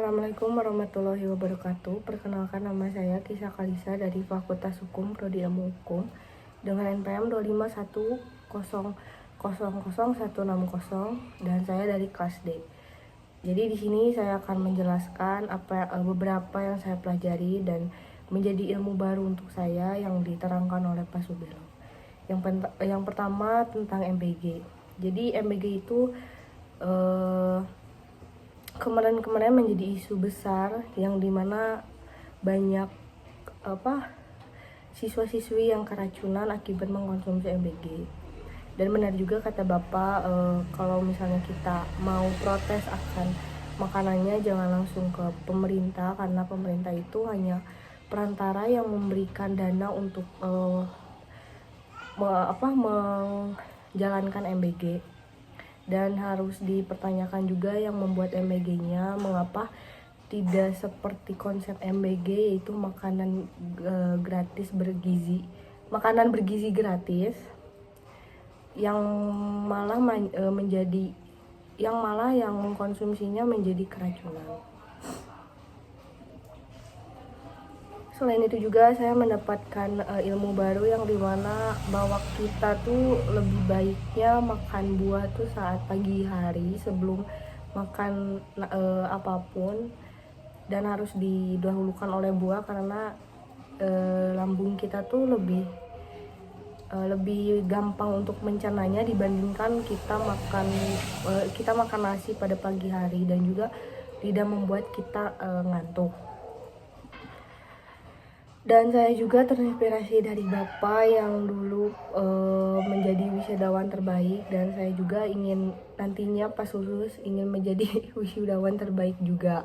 Assalamualaikum warahmatullahi wabarakatuh. Perkenalkan, nama saya Kisah Kalisa dari Fakultas Hukum Prodi Ilmu Hukum dengan NPM 251000160 dan saya dari kelas D. Jadi di sini saya akan menjelaskan beberapa yang saya pelajari dan menjadi ilmu baru untuk saya yang diterangkan oleh Pak Subelo. Yang pertama tentang MBG. Jadi MBG itu kemarin menjadi isu besar yang dimana banyak siswa-siswi yang keracunan akibat mengkonsumsi MBG. Dan benar juga kata Bapak, kalau misalnya kita mau protes akan makanannya jangan langsung ke pemerintah, karena pemerintah itu hanya perantara yang memberikan dana untuk menjalankan MBG. Dan harus dipertanyakan juga yang membuat MBG-nya, mengapa tidak seperti konsep MBG, yaitu makanan bergizi gratis, yang malah yang mengkonsumsinya menjadi keracunan. Selain itu juga saya mendapatkan ilmu baru yang dimana bahwa kita tuh lebih baiknya makan buah tuh saat pagi hari sebelum makan apapun, dan harus didahulukan oleh buah karena lambung kita tuh lebih gampang untuk mencernanya dibandingkan kita makan nasi pada pagi hari, dan juga tidak membuat kita ngantuk. Dan saya juga terinspirasi dari Bapak yang dulu menjadi wisudawan terbaik, dan saya juga ingin nantinya pas lulus ingin menjadi wisudawan terbaik juga.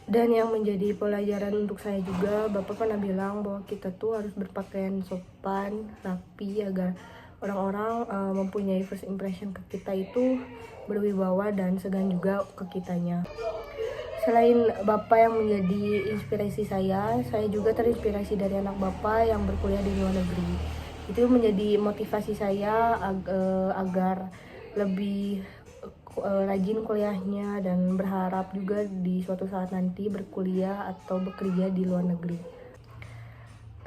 Dan yang menjadi pelajaran untuk saya juga, Bapak pernah bilang bahwa kita tuh harus berpakaian sopan, rapi, agar orang-orang mempunyai first impression ke kita itu berwibawa dan segan juga ke kitanya. Selain Bapak yang menjadi inspirasi saya juga terinspirasi dari anak Bapak yang berkuliah di luar negeri. Itu menjadi motivasi saya agar lebih rajin kuliahnya dan berharap juga di suatu saat nanti berkuliah atau bekerja di luar negeri.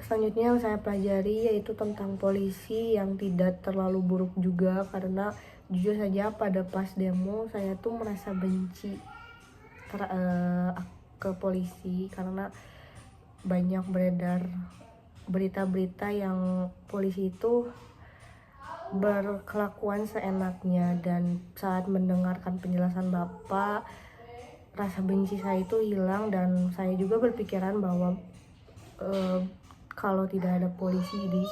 Selanjutnya yang saya pelajari yaitu tentang polisi yang tidak terlalu buruk juga, karena jujur saja pada pas demo saya tuh merasa benci ke polisi, karena banyak beredar berita-berita yang polisi itu berkelakuan seenaknya. Dan saat mendengarkan penjelasan Bapak, rasa benci saya itu hilang, dan saya juga berpikiran bahwa kalau tidak ada polisi di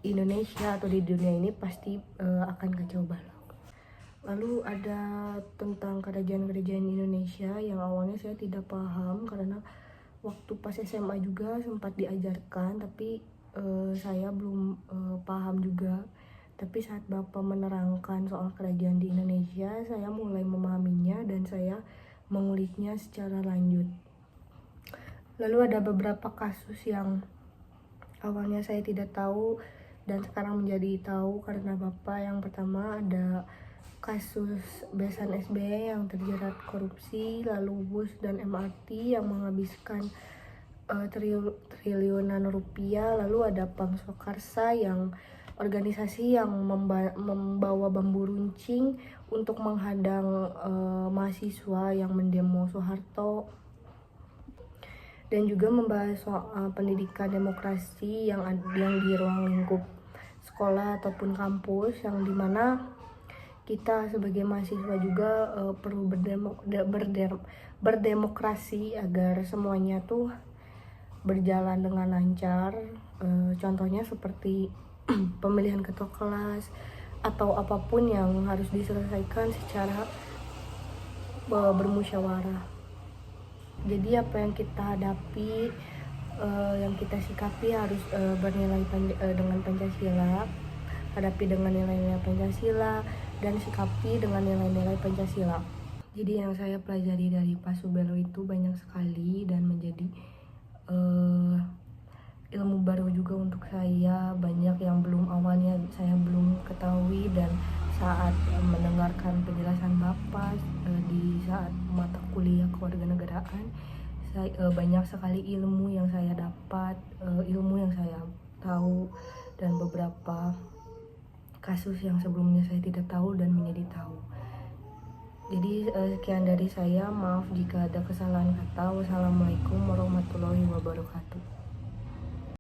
Indonesia atau di dunia ini pasti akan kacau balau. Lalu ada tentang kerajaan-kerajaan Indonesia yang awalnya saya tidak paham, karena waktu pas SMA juga sempat diajarkan, tapi saya belum paham juga. Tapi saat Bapak menerangkan soal kerajaan di Indonesia, saya mulai memahaminya dan saya menguliknya secara lanjut. Lalu ada beberapa kasus yang awalnya saya tidak tahu dan sekarang menjadi tahu karena Bapak. Yang pertama ada kasus besan SBY yang terjerat korupsi, lalu bus dan MRT yang menghabiskan triliunan rupiah. Lalu ada Pam Swakarsa, yang organisasi yang membawa bambu runcing untuk menghadang mahasiswa yang mendemo Soeharto. Dan juga membahas soal pendidikan demokrasi yang di ruang lingkup sekolah ataupun kampus, yang dimana kita sebagai mahasiswa juga perlu berdemokrasi agar semuanya tuh berjalan dengan lancar. Contohnya seperti pemilihan ketua kelas atau apapun yang harus diselesaikan secara bermusyawarah. Jadi apa yang kita hadapi, yang kita sikapi harus bernilai dengan Pancasila, hadapi dengan nilai-nilai Pancasila, dan sikapi dengan nilai-nilai Pancasila. Jadi yang saya pelajari dari Pak Subelo itu banyak sekali dan menjadi ilmu baru juga untuk saya. Banyak yang awalnya saya belum ketahui, dan saat mendengarkan penjelasan Bapak di saat mata kuliah kuliah kewarganegaraan. Banyak sekali ilmu yang saya dapat, ilmu yang saya tahu, dan beberapa kasus yang sebelumnya saya tidak tahu dan menjadi tahu. Jadi sekian dari saya, maaf jika ada kesalahan kata. Wassalamualaikum warahmatullahi wabarakatuh.